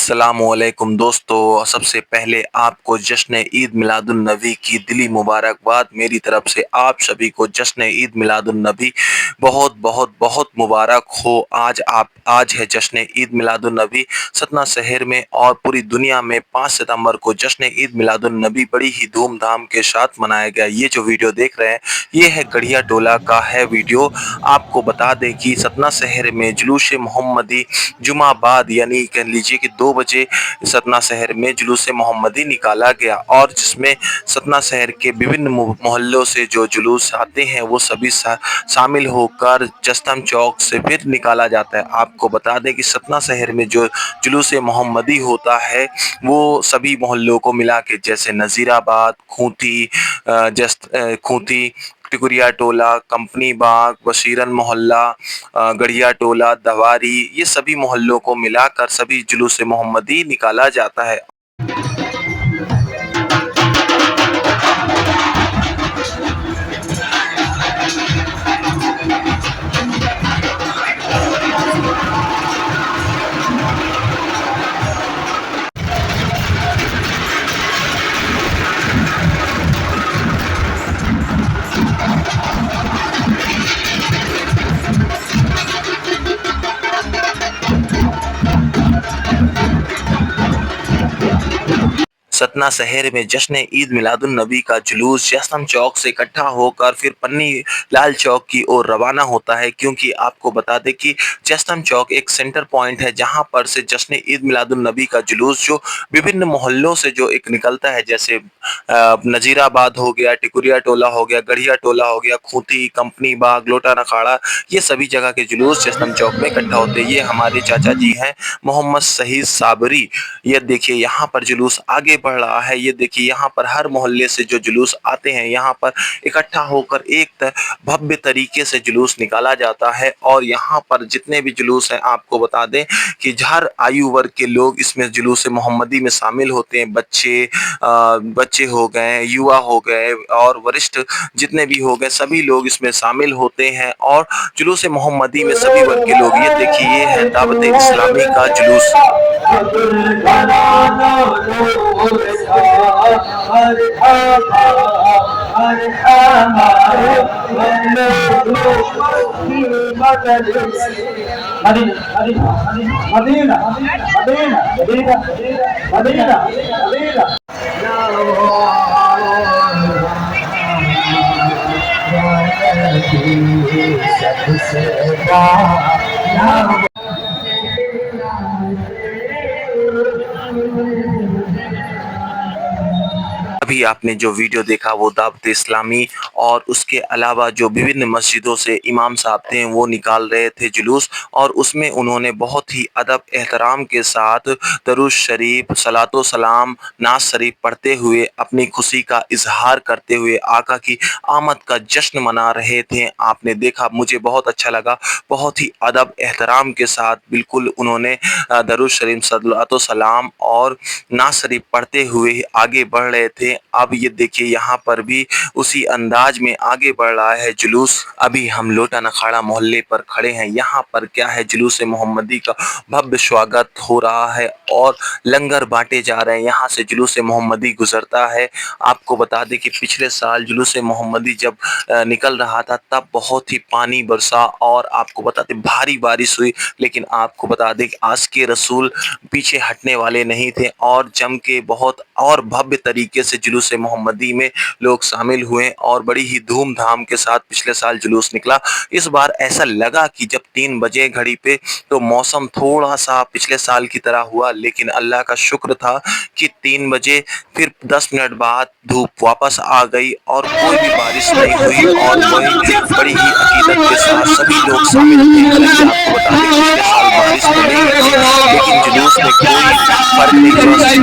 अस्सलामुअलैकुम दोस्तों, सबसे पहले आपको जश्न ईद मिलादुन्नबी की दिली मुबारकबाद। मेरी तरफ से आप सभी को जश्न ईद मिलादुन्नबी बहुत बहुत बहुत मुबारक हो। आज है जश्न ईद मिलादुन्नबी। सतना शहर में और पूरी दुनिया में 5 सितंबर को जश्न ईद मिलादुन्नबी बड़ी ही धूमधाम के साथ मनाया गया। ये जो वीडियो देख रहे हैं ये है गढ़िया टोला का है वीडियो। आपको बता दें कि सतना शहर में जुलूस मोहम्मदी जुमा बाद यानी कह लीजिए कि 2 बजे सतना शहर में जुलूस मोहम्मदी निकाला गया और जिसमें सतना शहर के विभिन्न मोहल्लों से जो जुलूस आते हैं वो सभी शामिल होकर जस्तम चौक से फिर निकाला जाता है। आपको बता दें कि सतना शहर में जो जुलूस मोहम्मदी होता है वो सभी मोहल्लों को मिला के जैसे नज़ीराबाद, खूंटी, टिकुरिया टोला, कंपनी बाग, वसीरन मोहल्ला, गढ़िया टोला, दवारी, ये सभी मोहल्लों को मिलाकर सभी जुलूस मोहम्मदी निकाला जाता है। सतना शहर में जश्न ईद मिलादुन्नबी का जुलूस जश्न चौक से इकट्ठा होकर फिर पन्नी लाल चौक की ओर रवाना होता है, क्योंकि आपको बता दें कि जश्न चौक एक सेंटर पॉइंट है जहां पर से जश्न ईद मिलादुन्नबी का जुलूस जो विभिन्न मोहल्लों से जो एक निकलता है, जैसे नजीराबाद हो गया, टिकुरिया टोला हो गया, गढ़िया टोला हो गया, खूंटी, कंपनी बाग, लोटा नखाड़ा, ये सभी जगह के जुलूस जश्न चौक में इकट्ठा होते हैं। ये हमारे चाचा जी हैं मोहम्मद शहीद साबरी। ये देखिए यहाँ पर जुलूस आगे बढ़ रहा है। ये देखिए यहाँ पर हर मोहल्ले से जो जुलूस आते हैं यहाँ पर इकट्ठा होकर एक भव्य तरीके से जुलूस निकाला जाता है। और यहाँ पर जितने भी जुलूस हैं आपको बता दें कि हर आयु वर्ग के लोग इसमें जुलूस मोहम्मदी में शामिल होते हैं। बच्चे हो गए, युवा हो गए और वरिष्ठ जितने भी हो गए, सभी लोग इसमें शामिल होते हैं और जुलूस मोहम्मदी में सभी वर्ग के लोग। ये देखिए ये है दावत इस्लामी का जुलूस। अभी आपने जो वीडियो देखा वो दावत इस्लामी और उसके अलावा जो विभिन्न मस्जिदों से इमाम साहब थे वो निकाल रहे थे जुलूस, और उसमें उन्होंने बहुत ही अदब एहतराम के साथ दरूद शरीफ, सलातो सलाम, नाज शरीफ पढ़ते हुए अपनी खुशी का इजहार करते हुए आका की आमद का जश्न मना रहे थे। आपने देखा, मुझे बहुत अच्छा लगा। बहुत ही अदब एहतराम के साथ बिल्कुल उन्होंने दरूद शरीफ, सलातो सलाम और नाज शरीफ पढ़ते हुए आगे बढ़ रहे थे। अब ये देखिए यहाँ पर भी उसी अंदाज में आगे बढ़ रहा है जुलूस। अभी हम लोटा नखाड़ा मोहल्ले पर खड़े हैं। यहाँ पर क्या है, जुलूस मोहम्मदी का भव्य स्वागत हो रहा है और लंगर बांटे जा रहे हैं। यहाँ से जुलूस मोहम्मदी गुजरता है। आपको बता दें कि पिछले साल जुलूस मोहम्मदी जब निकल रहा था तब बहुत ही पानी बरसा और आपको बता दें भारी बारिश हुई, लेकिन आपको बता दें कि आज के रसूल पीछे हटने वाले नहीं थे और जम के बहुत और भव्य तरीके से जुलूस मोहम्मदी में लोग शामिल हुए और बड़ी ही धूमधाम के साथ पिछले साल जुलूस निकला। इस बार ऐसा लगा कि जब 3 बजे घड़ी पे तो मौसम थोड़ा सा पिछले साल की तरह हुआ, लेकिन अल्लाह का शुक्र था कि 3 बजे फिर 10 मिनट बाद धूप वापस आ गई और कोई भी बारिश नहीं हुई और वही बड़ी ही अकीदत के साथ सभी लोग शामिल थे। आपको बता दें पिछले साल बारिश तो नहीं हुई लेकिन जुलूस में कोई फर्क नहीं हुआ।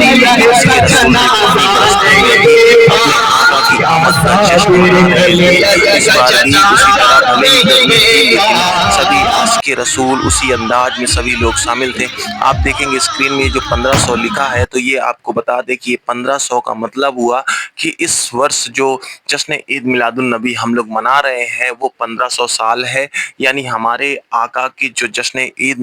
उसके रसूल में कोई बरस नहीं रही। अपने आका की आमद का जश्न मना रहे थे। इस बार भी उसी तरह भले ही गर्मी थी लेकिन सभी आशिक़े रसूल उसी अंदाज में सभी लोग शामिल थे। आप देखेंगे स्क्रीन में जो 1500 लिखा है तो ये आपको बता दें कि ये 1500 का मतलब हुआ कि इस वर्ष जो जश्न ईद मिलादुन नबी हम लोग मना रहे हैं वो 1500 साल है। यानी हमारे आका की जो जश्न ईद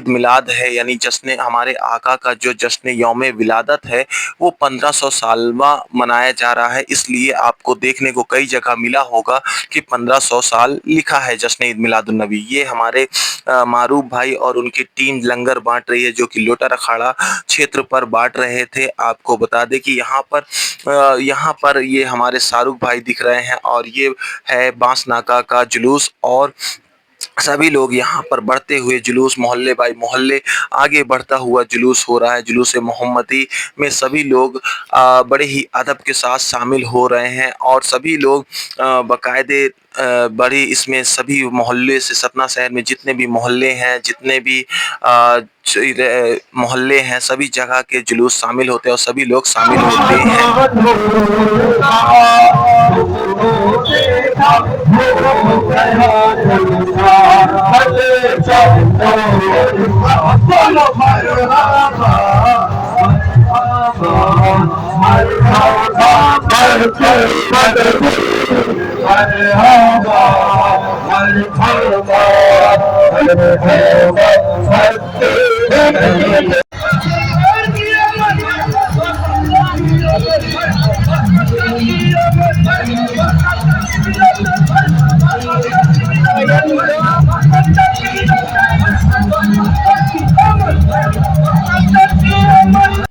मिलाद है, यानी जश्न हमारे आका का जो जश्न यौम विलादत है वो 1500 सालवा मनाया जा रहा है। इसलिए आपको देखने को कई जगह मिला होगा कि 1500 साल लिखा है जश्न ईद मिलादुन नबी। ये हमारे मारूफ भाई और उनकी टीम लंगर बांट रही है, जो कि लोटर अखाड़ा क्षेत्र पर बांट रहे थे। आपको बता दें कि यहाँ पर ये हमारे शाहरुख भाई दिख रहे हैं और ये है बांस नाका का जुलूस, और सभी लोग यहाँ पर बढ़ते हुए जुलूस मोहल्ले बाई मोहल्ले आगे बढ़ता हुआ जुलूस हो रहा है। जुलूस मोहम्मदी में सभी लोग बड़े ही अदब के साथ शामिल हो रहे हैं और सभी लोग बाकायदे बड़ी इसमें सभी मोहल्ले से सतना शहर में जितने भी मोहल्ले हैं, जितने भी मोहल्ले हैं, सभी जगह के जुलूस शामिल होते हैं और सभी लोग शामिल होते हैं।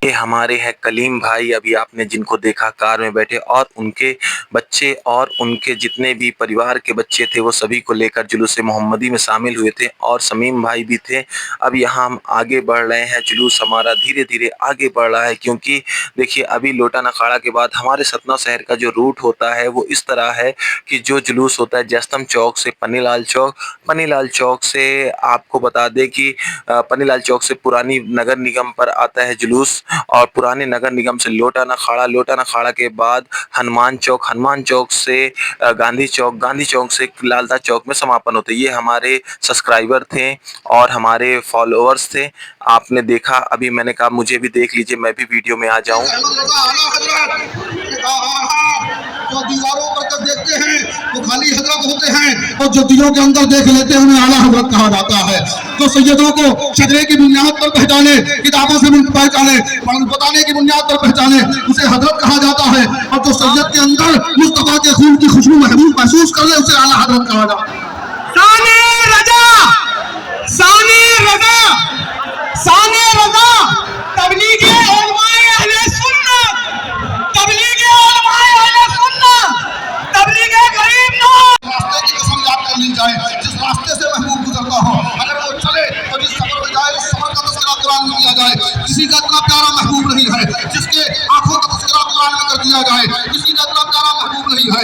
ये हमारे हैं कलीम भाई, अभी आपने जिनको देखा कार में बैठे, और उनके बच्चे और उनके जितने भी परिवार के बच्चे थे वो सभी को लेकर जुलूस मोहम्मदी में शामिल हुए थे, और समीम भाई भी थे। अब यहाँ हम आगे बढ़ रहे हैं, जुलूस हमारा धीरे धीरे आगे बढ़ रहा है, क्योंकि देखिए अभी लोटन अखाड़ा के बाद हमारे सतना शहर का जो रूट होता है वो इस तरह है कि जो जुलूस होता है जयस्तंभ चौक से पन्नीलाल चौक, पन्नीलाल चौक से आपको बता दें कि पन्नीलाल चौक से पुरानी नगर निगम पर आता है जुलूस, और पुराने नगर निगम से लोटन अखाड़ा, लोटन अखाड़ा के बाद हनुमान चौक, हनुमान चौक से गांधी चौक, गांधी चौक से लालता चौक में समापन होते। ये हमारे सब्सक्राइबर थे और हमारे फॉलोअर्स थे। आपने देखा, अभी मैंने कहा मुझे भी देख लीजिए, मैं भी वीडियो में आ जाऊं। जो दीवारों पर जब देखते हैं वो खाली हजरत होते हैं, और जो दिलों के अंदर देख लेते हैं उन्हें आला हजरत कहा जाता है। जो सैयदों को शजरे की बुनियाद पर पहचाने, किताबों से पहचाने, बताने की बुनियाद पर पहचाने, उसे हजरत कहा जाता है। और जो सैयद के अंदर मुस्तफा के खून की खुशबू महसूस कर ले उसे आला हजरत कहा जाता है। सानी रजा, सानी रजा, सानी रजा, तबलीगी उलमाए अहले सुन्नत, तबलीगी उलमाए अहले सुन्नत, तबलीगी गरीब नवाज। रास्ते की कसम याद कर ली जाए, जिस रास्ते से महबूब गुजरता हो, अगर वो चले तो जिस सफर में जाए उस सफर का तज़किरा कुरान में किया जाए। किसी का इतना प्यारा महबूब नहीं है जिसके आंखों का तज़किरा कुरान में कर दिया जाए, किसी का इतना प्यारा महबूब नहीं है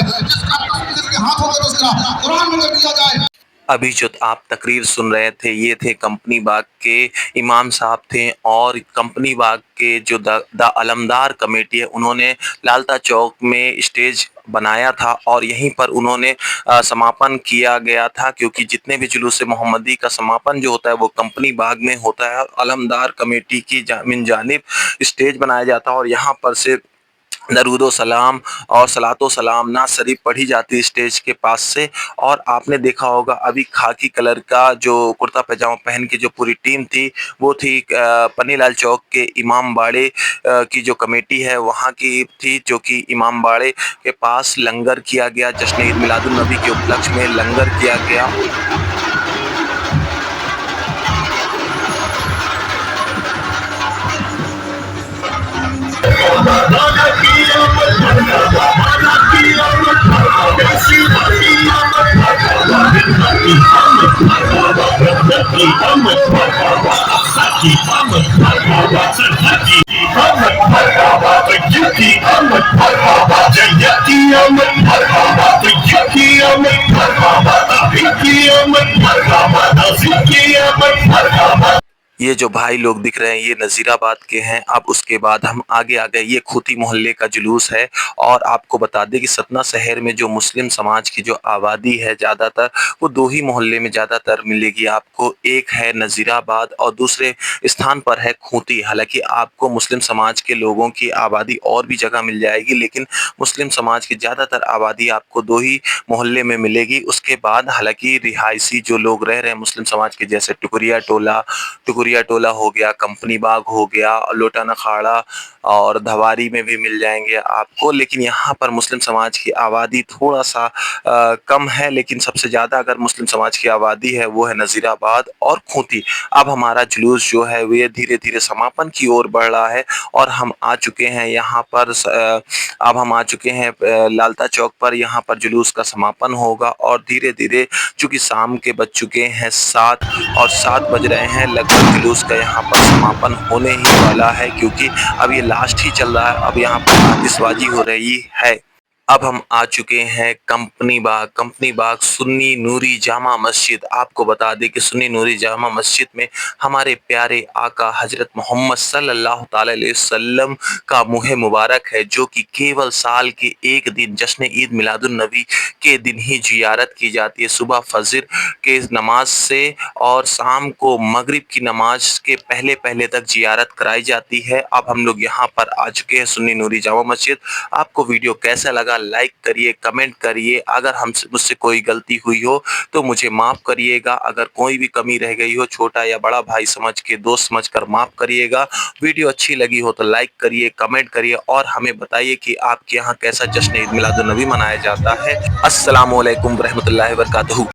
जिसके हाथों का तज़किरा कुरान में कर दिया जाए। अभी जो आप तकरीर सुन रहे थे ये थे कंपनी बाग के इमाम साहब थे, और कंपनी बाग के जो द अलमदार कमेटी है उन्होंने लालता चौक में स्टेज बनाया था और यहीं पर उन्होंने समापन किया गया था, क्योंकि जितने भी जुलूस मोहम्मदी का समापन जो होता है वो कंपनी बाग में होता है। अलमदार कमेटी की मिन जानिब स्टेज बनाया जाता है और यहाँ पर से दरूदो सलाम और सलातो सलाम ना शरीफ पढ़ी जाती स्टेज के पास से। और आपने देखा होगा अभी खाकी कलर का जो कुर्ता पैजामा पहन के जो पूरी टीम थी वो थी पन्नीलाल चौक के इमाम बाड़े की जो कमेटी है वहाँ की थी, जो कि इमाम बाड़े के पास लंगर किया गया। जश्न ईद मिलादुन नबी के उपलक्ष्य में लंगर किया गया। ये जो भाई लोग दिख रहे हैं ये नज़ीराबाद के हैं। अब उसके बाद हम आगे आ गए, ये खूंटी मोहल्ले का जुलूस है। और आपको बता दें कि सतना शहर में जो मुस्लिम समाज की जो आबादी है ज़्यादातर, वो 2 ही मोहल्ले में ज़्यादातर मिलेगी आपको। एक है नज़ीराबाद और दूसरे स्थान पर है खूंटी। हालाँकि आपको मुस्लिम समाज के लोगों की आबादी और भी जगह मिल जाएगी, लेकिन मुस्लिम समाज की ज़्यादातर आबादी आपको 2 ही मोहल्ले में मिलेगी। उसके बाद हालाँकि रिहायशी जो लोग रह रहे हैं मुस्लिम समाज के, जैसे टुकुरिया टोला हो गया, कंपनी बाग हो गया, लोटान अखाड़ा और धवारी में भी मिल जाएँगे आपको। लेकिन यहाँ पर मुस्लिम समाज की आबादी थोड़ा-सा कम है, लेकिन सबसे ज़्यादा अगर मुस्लिम समाज की आबादी है वो है नज़ीराबाद और खूंटी। अब हमारा जुलूस जो है वो ये धीरे-धीरे समापन की ओर बढ़ रहा है और हम आ चुके हैं यहाँ पर अब हम आ चुके हैं लालता चौक पर। यहाँ पर जुलूस का समापन होगा और धीरे-धीरे, चूँकि शाम के बज चुके हैं 7 और 7 बज रहे हैं, लगभग जुलूस का यहाँ पर समापन होने ही वाला है, क्योंकि अब ये लास्ट ही चल रहा है। अब यहाँ पर आतिशबाजी हो रही है। अब हम आ चुके हैं कंपनी बाग सुन्नी नूरी जामा मस्जिद। आपको बता दें कि सुन्नी नूरी जामा मस्जिद में हमारे प्यारे आका हजरत मोहम्मद सल्लल्लाहु ताला अलैहि वसल्लम का मुँह मुबारक है, जो कि केवल साल के एक दिन जश्न ईद मिलादुन नबी के दिन ही जियारत की जाती है। सुबह फजर के नमाज से और शाम को मगरिब की नमाज के पहले पहले तक जियारत कराई जाती है। अब हम लोग यहाँ पर आ चुके हैं सुन्नी नूरी जामा मस्जिद। आपको वीडियो कैसा लगा लाइक करिए, कमेंट करिए। अगर हमसे मुझसे कोई गलती हुई हो तो मुझे माफ़ करिएगा। अगर कोई भी कमी रह गई हो, छोटा या बड़ा भाई समझ के, दोस्त समझ कर माफ़ करिएगा। वीडियो अच्छी लगी हो तो लाइक करिए, कमेंट करिए और हमें बताइए कि आपके यहाँ कैसा जश्न ईद मिलादुन नबी मनाया जाता है। अस्सलामु अलैकुम रहमतुल्लाहि व बरकातहू।